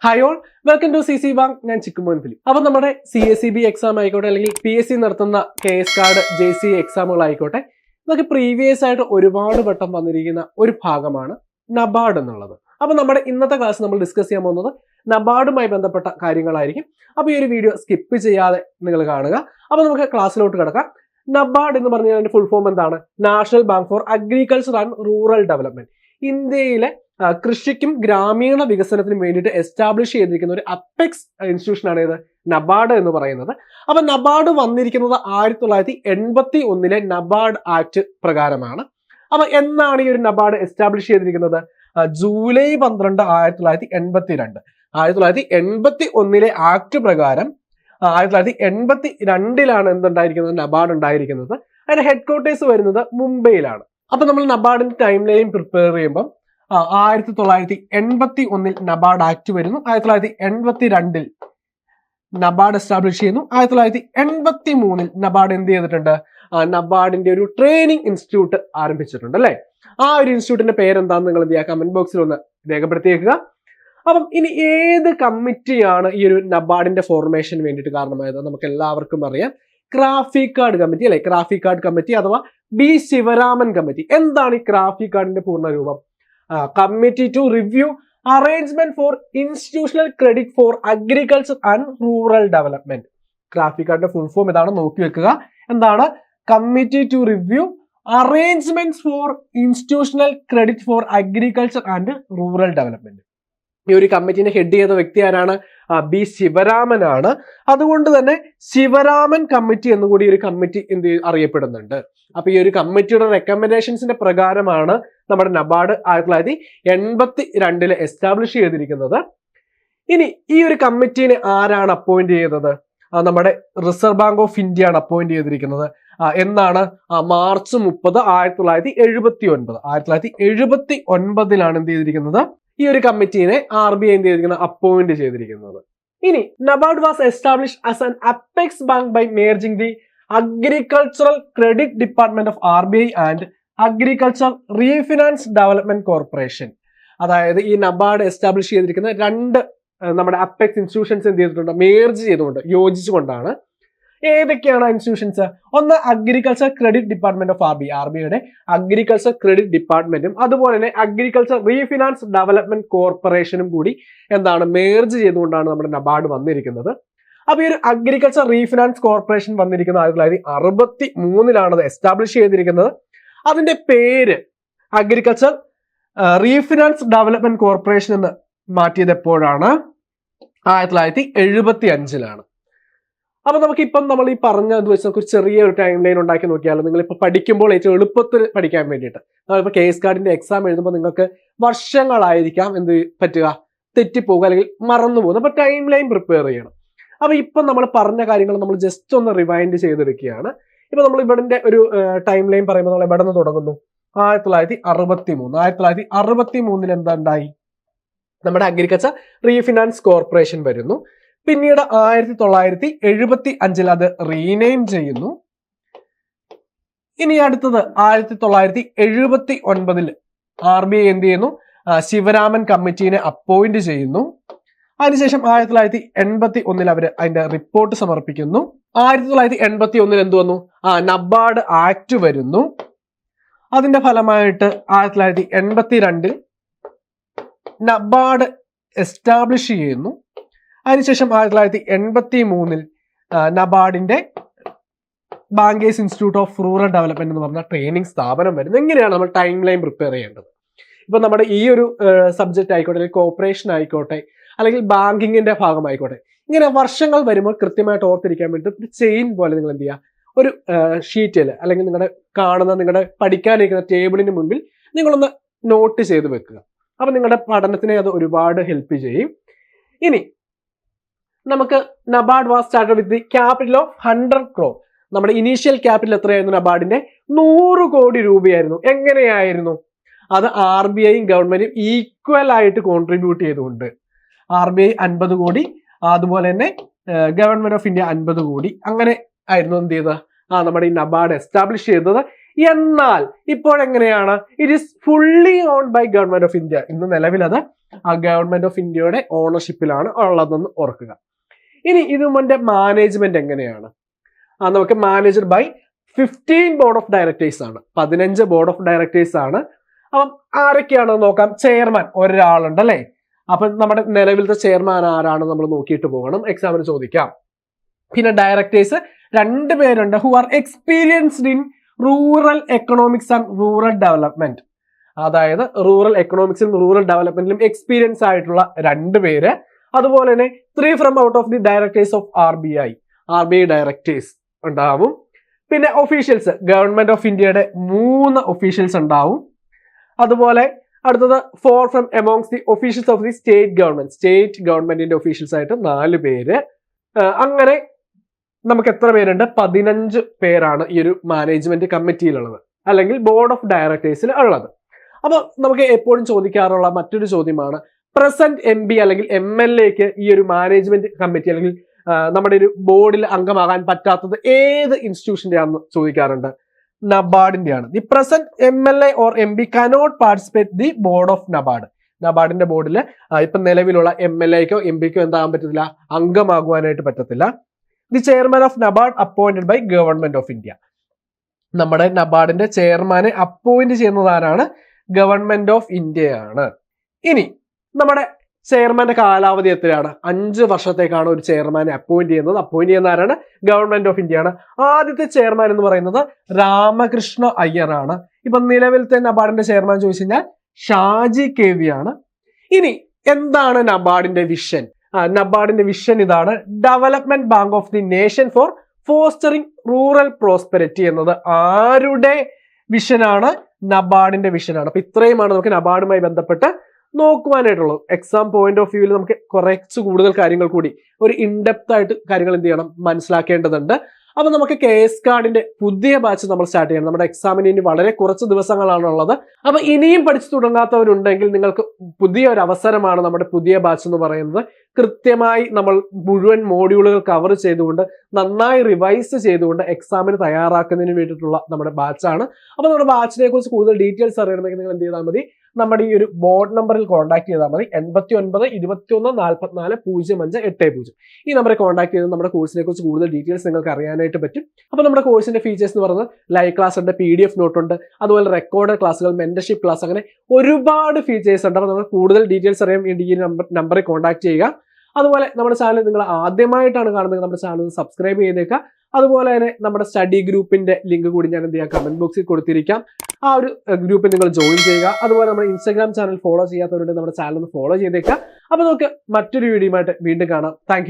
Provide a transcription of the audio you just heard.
Hi all, welcome to CC bank. ഞാൻ Chikkumon Philip. അപ്പൊ നമ്മുടെ CSEB എക്സാം ആയിക്കോട്ടെ, അല്ലെങ്കിൽ PSC നടത്തുന്ന KS കാർഡ് JC എക്സാമുകളായിക്കോട്ടെ, ഇതൊക്കെ പ്രീവിയസ് ആയിട്ട് ഒരുപാട് വട്ടം വന്നിരിക്കുന്ന ഒരു ഭാഗമാണ് നബാർഡ് എന്നുള്ളത്. അപ്പൊ നമ്മുടെ ഇന്നത്തെ ക്ലാസ് നമ്മൾ ഡിസ്കസ് ചെയ്യാൻ പോകുന്നത് നബാർഡുമായി ബന്ധപ്പെട്ട കാര്യങ്ങളായിരിക്കും. അപ്പൊ ഈ ഒരു വീഡിയോ സ്കിപ്പ് ചെയ്യാതെ നിങ്ങൾ കാണുക. അപ്പൊ നമുക്ക് ക്ലാസ്സിലോട്ട് കിടക്കാം. നബാർഡ് എന്ന് പറഞ്ഞാൽ അതിന്റെ ഫുൾ ഫോം എന്താണ്? National bank for agriculture and rural development. ഇന്ത്യയിലെ കൃഷിക്കും ഗ്രാമീണ വികസനത്തിനും വേണ്ടിയിട്ട് എസ്റ്റാബ്ലിഷ് ചെയ്തിരിക്കുന്ന ഒരു അപ്പെക്സ് ഇൻസ്റ്റിറ്റ്യൂഷൻ ആണ് ഇത് നബാർഡ് എന്ന് പറയുന്നത്. അപ്പൊ നബാർഡ് വന്നിരിക്കുന്നത് 1981 നബാർഡ് ആക്ട് പ്രകാരമാണ്. അപ്പൊ എന്നാണ് ഈ ഒരു നബാർഡ് എസ്റ്റാബ്ലിഷ് ചെയ്തിരിക്കുന്നത്? ജൂലൈ 12, 1982. 1981 ആക്ട് പ്രകാരം 1982 എന്തുണ്ടായിരിക്കുന്നത്? നബാർഡ് ഉണ്ടായിരിക്കുന്നത്. അതിന്റെ ഹെഡ് ക്വാർട്ടേഴ്സ് വരുന്നത് മുംബൈയിലാണ്. അപ്പൊ നമ്മൾ നബാർഡിന്റെ ടൈം ലൈൻ പ്രിപ്പയർ ചെയ്യുമ്പോൾ 1981 നബാർഡ് ആക്ട് വരുന്നു. 1982 നബാർഡ് എസ്റ്റാബ്ലിഷ് ചെയ്യുന്നു. 1983 നബാർഡ് എന്ത് ചെയ്തിട്ടുണ്ട്? നബാർഡിന്റെ ഒരു ട്രെയിനിങ് ഇൻസ്റ്റിറ്റ്യൂട്ട് ആരംഭിച്ചിട്ടുണ്ട് അല്ലെ. ആ ഒരു ഇൻസ്റ്റിറ്റ്യൂട്ടിന്റെ പേരെന്താന്ന് നിങ്ങൾ എന്ത് ചെയ്യുക? കമന്റ് ബോക്സിൽ ഒന്ന് രേഖപ്പെടുത്തിയേക്കുക. അപ്പം ഇനി ഏത് കമ്മിറ്റിയാണ് ഈ ഒരു നബാർഡിന്റെ ഫോർമേഷന് വേണ്ടിയിട്ട് കാരണമായത്? നമുക്ക് എല്ലാവർക്കും അറിയാം, ക്രാഫിക്കാർഡ് കമ്മിറ്റി അല്ലെ. ക്രാഫിക്കാർഡ് കമ്മിറ്റി അഥവാ B. ശിവരാമൻ കമ്മിറ്റി. എന്താണ് ഈ ക്രാഫിക്കാർഡിന്റെ പൂർണ്ണ രൂപം? Committee to review arrangement for institutional credit for agriculture and rural development. ക്രാഫിക്കാർഡിന്റെ ഫുൾ ഫോം ഇതാണ്, നോക്കി വെക്കുക. എന്താണ്? Committee to review arrangements for institutional credit for agriculture and rural development. ഈ ഒരു കമ്മിറ്റിനെ ഹെഡ് ചെയ്ത വ്യക്തി ആരാണ്? B. ശിവരാമൻ ആണ്. അതുകൊണ്ട് തന്നെ ശിവരാമൻ കമ്മിറ്റി എന്നുകൂടി ഒരു കമ്മിറ്റി അറിയപ്പെടുന്നുണ്ട്. അപ്പൊ ഈ ഒരു കമ്മിറ്റിയുടെ റെക്കമെൻഡേഷൻസിന്റെ പ്രകാരമാണ് നമ്മുടെ നബാർഡ് 1982 എസ്റ്റാബ്ലിഷ് ചെയ്തിരിക്കുന്നത്. ഇനി ഈ ഒരു കമ്മിറ്റിനെ ആരാണ് അപ്പോയിന്റ് ചെയ്തത്? നമ്മുടെ റിസർവ് ബാങ്ക് ഓഫ് ഇന്ത്യ ആണ് അപ്പോയിന്റ് ചെയ്തിരിക്കുന്നത്. എന്നാണ്? മാർച്ച് 30, 1979. 1979 എന്ത് ചെയ്തിരിക്കുന്നത്? ഈ ഒരു കമ്മിറ്റിനെ RBI എന്ത് ചെയ്തിരിക്കുന്നത്? അപ്പോയിന്റ് ചെയ്തിരിക്കുന്നത്. ഇനി NABARD was establish as an apex bank by merging the agricultural credit department of RBI and agriculture refinance development corporation. അതായത് ഈ നബാർഡ് എസ്റ്റാബ്ലിഷ് ചെയ്തിരിക്കുന്ന രണ്ട് നമ്മുടെ അപ്പെക്സ് ഇൻസ്റ്റിറ്റ്യൂഷൻസ് എന്ത് ചെയ്തിട്ടുണ്ട്? മേർജ് ചെയ്തുകൊണ്ട്, യോജിച്ചുകൊണ്ടാണ്. ഏതൊക്കെയാണ് ഇൻസ്റ്റിറ്റ്യൂഷൻസ്? ഒന്ന് അഗ്രികൾച്ചർ ക്രെഡിറ്റ് ഡിപ്പാർട്ട്മെന്റ് ഓഫ് RBIയുടെ അഗ്രികൾച്ചർ ക്രെഡിറ്റ് ഡിപ്പാർട്ട്മെന്റും അതുപോലെ തന്നെ അഗ്രികൾച്ചർ റീഫിനാൻസ് ഡെവലപ്മെന്റ് കോർപ്പറേഷനും കൂടി എന്താണ്? മേർജ് ചെയ്തുകൊണ്ടാണ് നമ്മുടെ നബാർഡ് വന്നിരിക്കുന്നത്. അപ്പൊ ഈ ഒരു അഗ്രികൾച്ചർ റീഫിനാൻസ് കോർപ്പറേഷൻ വന്നിരിക്കുന്നത് 1963 അത് എസ്റ്റാബ്ലിഷ് ചെയ്തിരിക്കുന്നത്. അതിന്റെ പേര് അഗ്രികൾച്ചർ റീഫിനാൻസ് ഡെവലപ്മെന്റ് കോർപ്പറേഷൻ എന്ന് മാറ്റിയത് എപ്പോഴാണ്? 1975. അപ്പൊ നമുക്കിപ്പം നമ്മൾ ഈ പറഞ്ഞത് വെച്ച് നമുക്ക് ഒരു ചെറിയൊരു ടൈം ലൈൻ ഉണ്ടാക്കി നോക്കിയാൽ നിങ്ങളിപ്പോൾ പഠിക്കുമ്പോൾ ഏറ്റവും എളുപ്പത്തിൽ പഠിക്കാൻ വേണ്ടിയിട്ട്, നമ്മളിപ്പോൾ KS കാർഡിന്റെ എക്സാം എഴുതുമ്പോൾ നിങ്ങൾക്ക് വർഷങ്ങളായിരിക്കാം എന്ത് പറ്റുക? തെറ്റിപ്പോകുക അല്ലെങ്കിൽ മറന്നു പോകുന്നത്. അപ്പൊ ടൈം ലൈൻ പ്രിപ്പയർ ചെയ്യണം. അപ്പൊ ഇപ്പം നമ്മൾ പറഞ്ഞ കാര്യങ്ങൾ നമ്മൾ ജസ്റ്റ് ഒന്ന് റിവൈൻഡ് ചെയ്തെടുക്കുകയാണ്. ഇപ്പൊ നമ്മൾ ഇവിടെ ഒരു ടൈം ലൈൻ പറയുമ്പോൾ നമ്മൾ എവിടെ നിന്ന് തുടങ്ങുന്നു? 1963. 1963 എന്താ ഉണ്ടായി? നമ്മുടെ അഗ്രികൾച്ചർ റീഫിനാൻസ് കോർപ്പറേഷൻ വരുന്നു. പിന്നീട് 1975 അത് റീനെയിം ചെയ്യുന്നു. ഇനി അടുത്തത് 1979 RBI എന്ത് ചെയ്യുന്നു? ശിവരാമൻ കമ്മിറ്റീനെ അപ്പോയിന്റ് ചെയ്യുന്നു. അതിനുശേഷം 1981 അവർ അതിന്റെ റിപ്പോർട്ട് സമർപ്പിക്കുന്നു. 1981 എന്ത് വന്നു? നബാർഡ് ആക്ട് വരുന്നു. അതിന്റെ ഫലമായിട്ട് 1982 നബാർഡ് എസ്റ്റാബ്ലിഷ് ചെയ്യുന്നു. അതിനുശേഷം 1983 നബാർഡിന്റെ bankers institute of rural development എന്ന് പറഞ്ഞ ട്രെയിനിങ് സ്ഥാപനം വരുന്നത്. എങ്ങനെയാണ് നമ്മൾ ടൈം ലൈൻ പ്രിപ്പയർ ചെയ്യേണ്ടത്? ഇപ്പൊ നമ്മുടെ ഈ ഒരു സബ്ജക്റ്റ് ആയിക്കോട്ടെ, അല്ലെങ്കിൽ കോർപ്പറേഷൻ ആയിക്കോട്ടെ, അല്ലെങ്കിൽ ബാങ്കിങ്ങിന്റെ ഭാഗമായിക്കോട്ടെ, ഇങ്ങനെ വർഷങ്ങൾ വരുമ്പോൾ കൃത്യമായിട്ട് ഓർത്തിരിക്കാൻ വേണ്ടി ഒരു ചെയിൻ പോലെ നിങ്ങൾ എന്ത് ചെയ്യുക? ഒരു ഷീറ്റിൽ അല്ലെങ്കിൽ നിങ്ങളുടെ പഠിക്കാനിരിക്കുന്ന ടേബിളിന് മുൻപിൽ നിങ്ങളൊന്ന് നോട്ട് ചെയ്ത് വെക്കുക. അപ്പൊ നിങ്ങളുടെ പഠനത്തിനെ അത് ഒരുപാട് ഹെൽപ്പ് ചെയ്യും. ഇനി നമുക്ക് NABARD was started with the capital of 100 crore. നമ്മുടെ ഇനീഷ്യൽ ക്യാപിറ്റൽ എത്രയായിരുന്നു? നബാർഡിന്റെ 100 കോടി രൂപയായിരുന്നു. എങ്ങനെയായിരുന്നു? അത് RBIയും ഗവൺമെന്റും ഈക്വൽ ആയിട്ട് കോൺട്രിബ്യൂട്ട് ചെയ്തുകൊണ്ട് RBI 50 കോടി, അതുപോലെ തന്നെ ഗവൺമെന്റ് ഓഫ് ഇന്ത്യ 50 കോടി, അങ്ങനെ ആയിരുന്നു എന്ത് ചെയ്തത്? നമ്മുടെ ഈ നബാർഡ് എസ്റ്റാബ്ലിഷ് ചെയ്തത്. എന്നാൽ ഇപ്പോഴെങ്ങനെയാണ്? It is fully owned by government of India. ഇന്ന് നിലവിൽ അത് ഗവൺമെന്റ് ഓഫ് ഇന്ത്യയുടെ ഓണർഷിപ്പിലാണ് ഉള്ളതെന്ന് ഓർക്കുക. ഇനി ഇതിന്റെ മാനേജ്മെന്റ് എങ്ങനെയാണ്? നമുക്ക് managed by 15 board of directors ആണ്. 15 ബോർഡ് ഓഫ് ഡയറക്ടേഴ്സ് ആണ്. അപ്പം ആരൊക്കെയാണെന്ന് നോക്കാം. ചെയർമാൻ ഒരാളുണ്ട് അല്ലെ. അപ്പൊ നമ്മുടെ നിലവിലത്തെ ചെയർമാൻ ആരാണ് നമ്മൾ നോക്കിയിട്ട് പോകണം, എക്സാമിന് ചോദിക്കാം. പിന്നെ ഡയറക്ടേഴ്സ് 2 പേരുണ്ട്, who are experienced in rural economics and rural development. അതായത് റൂറൽ എക്കണോമിക്സിലും റൂറൽ ഡെവലപ്മെന്റിലും എക്സ്പീരിയൻസ് ആയിട്ടുള്ള 2 പേര്. അതുപോലെ തന്നെ 3 from out of the directors of RBI directors ഉണ്ടാവും. പിന്നെ ഒഫീഷ്യൽസ്, ഗവൺമെന്റ് ഓഫ് ഇന്ത്യയുടെ 3 ഒഫീഷ്യൽസ് ഉണ്ടാവും. അതുപോലെ അടുത്തത് 4 from എമോങ്സ് the officials of the state ഗവൺമെന്റിന്റെ ഒഫീഷ്യൽസ് ആയിട്ട് 4 പേര്. അങ്ങനെ നമുക്ക് എത്ര പേരുണ്ട്? 15 പേരാണ് ഈ ഒരു മാനേജ്മെന്റ് കമ്മിറ്റിയിലുള്ളത്, അല്ലെങ്കിൽ ബോർഡ് ഓഫ് ഡയറക്ടേഴ്സിൽ ഉള്ളത്. അപ്പൊ നമുക്ക് എപ്പോഴും ചോദിക്കാറുള്ള മറ്റൊരു ചോദ്യമാണ്, പ്രസന്റ് MP അല്ലെങ്കിൽ MLAക്ക് ഈ ഒരു മാനേജ്മെന്റ് കമ്മിറ്റി അല്ലെങ്കിൽ നമ്മുടെ ഒരു ബോർഡിൽ അംഗമാകാൻ പറ്റാത്തത് ഏത് ഇൻസ്റ്റിറ്റ്യൂഷന്റെ ആണെന്ന് ചോദിക്കാറുണ്ട്. നബാർഡിന്റെ ആണ്. The present MLA or MP cannot participate the board of NABARD. നബാർഡിന്റെ ബോർഡിൽ ഇപ്പൊ നിലവിലുള്ള MLAക്കോ MPക്കോ എന്താകാൻ പറ്റത്തില്ല? അംഗമാകുവാനായിട്ട് പറ്റത്തില്ല. The chairman of NABARD appointed by government of India. നമ്മുടെ നബാർഡിന്റെ ചെയർമാനെ അപ്പോയിന്റ് ചെയ്യുന്നത് ആരാണ്? ഗവൺമെന്റ് ഓഫ് ഇന്ത്യയാണ്. ഇനി നമ്മുടെ ചെയർമാന്റെ കാലാവധി എത്രയാണ്? 5 വർഷത്തേക്കാണ് ഒരു ചെയർമാനെ അപ്പോയിന്റ് ചെയ്യുന്നത്. അപ്പോയിന്റ് ചെയ്യുന്ന ആരാണ്? ഗവൺമെന്റ് ഓഫ് ഇന്ത്യയാണ്. ആദ്യത്തെ ചെയർമാൻ എന്ന് പറയുന്നത് രാമകൃഷ്ണ അയ്യർ ആണ്. ഇപ്പൊ നിലവിലത്തെ നബാർഡിന്റെ ചെയർമാൻ ചോദിച്ചു കഴിഞ്ഞാൽ ഷാജി KV ആണ്. ഇനി എന്താണ് നബാർഡിന്റെ വിഷൻ? നബാർഡിന്റെ വിഷൻ ഇതാണ്, development bank of the nation for fostering rural prosperity എന്നത് ആരുടെ വിഷനാണ്? നബാർഡിന്റെ വിഷനാണ്. അപ്പൊ ഇത്രയുമാണ് നമുക്ക് നബാർഡുമായി ബന്ധപ്പെട്ട് നോക്കുവാനായിട്ടുള്ളത്. എക്സാം പോയിന്റ് ഓഫ് വ്യൂവിൽ നമുക്ക് കുറച്ച് കൂടുതൽ കാര്യങ്ങൾ കൂടി ഒരു ഇൻഡെപ്ത് ആയിട്ട് കാര്യങ്ങൾ എന്ത് ചെയ്യണം? മനസ്സിലാക്കേണ്ടതുണ്ട്. അപ്പൊ നമുക്ക് KS കാർഡിന്റെ പുതിയ ബാച്ച് നമ്മൾ സ്റ്റാർട്ട് ചെയ്യണം. നമ്മുടെ എക്സാമിന് ഇനി വളരെ കുറച്ച് ദിവസങ്ങളാണ് ഉള്ളത്. അപ്പൊ ഇനിയും പഠിച്ചു തുടങ്ങാത്തവരുണ്ടെങ്കിൽ നിങ്ങൾക്ക് പുതിയൊരു അവസരമാണ് നമ്മുടെ പുതിയ ബാച്ച് എന്ന് പറയുന്നത്. കൃത്യമായി നമ്മൾ മുഴുവൻ മോഡ്യൂളുകൾ കവർ ചെയ്തുകൊണ്ട് നന്നായി റിവൈസ് ചെയ്തുകൊണ്ട് എക്സാമിന് തയ്യാറാക്കുന്നതിന് വേണ്ടിയിട്ടുള്ള നമ്മുടെ ബാച്ചാണ്. അപ്പൊ നമ്മുടെ ബാച്ചിനെ കുറിച്ച് കൂടുതൽ ഡീറ്റെയിൽസ് അറിയണമെങ്കിൽ നിങ്ങൾ എന്ത് ചെയ്താൽ മതി? നമ്മുടെ ഈ ഒരു ബോർഡ് നമ്പറിൽ കോൺടാക്ട് ചെയ്താൽ മതി. 89 21 44 05 80. ഈ നമ്പറെ കോൺടാക്ട് ചെയ്ത് നമ്മുടെ കോഴ്സിനെ കുറിച്ച് കൂടുതൽ ഡീറ്റെയിൽസ് നിങ്ങൾക്ക് അറിയാനായിട്ട് പറ്റും. അപ്പൊ നമ്മുടെ കോഴ്സിന്റെ ഫീച്ചേഴ്സ് എന്ന് പറയുന്നത് ലൈവ് ക്ലാസ് ഉണ്ട്, PDF നോട്ട് ഉണ്ട്, അതുപോലെ റെക്കോർഡ് ക്ലാസ്സുകൾ, മെന്റർഷിപ്പ് ക്ലാസ്, അങ്ങനെ ഒരുപാട് ഫീച്ചേഴ്സ് ഉണ്ട്. അപ്പൊ നമ്മൾ കൂടുതൽ ഡീറ്റെയിൽസ് അറിയാൻ വേണ്ടി ഈ നമ്പറിൽ കോൺടാക്ട് ചെയ്യുക. അതുപോലെ നമ്മുടെ ചാനൽ നിങ്ങൾ ആദ്യമായിട്ടാണ് കാണുന്നത്, നമ്മുടെ ചാനൽ സബ്സ്ക്രൈബ് ചെയ്തേക്കുക. അതുപോലെ തന്നെ നമ്മുടെ സ്റ്റഡി ഗ്രൂപ്പിന്റെ ലിങ്ക് കൂടി ഞാൻ എന്ത് ചെയ്യാം? കമന്റ് ബോക്സിൽ കൊടുത്തിരിക്കാം. ആ ഒരു ഗ്രൂപ്പിൽ നിങ്ങൾ ജോയിൻ ചെയ്യുക. അതുപോലെ നമ്മുടെ ഇൻസ്റ്റാഗ്രാം ചാനൽ ഫോളോ ചെയ്യാത്തവരുണ്ട്, നമ്മുടെ ചാനൽ ഒന്ന് ഫോളോ ചെയ്തേക്കുക. അപ്പൊ നമുക്ക് മറ്റൊരു വീഡിയോയുമായിട്ട് വീണ്ടും കാണാം. താങ്ക്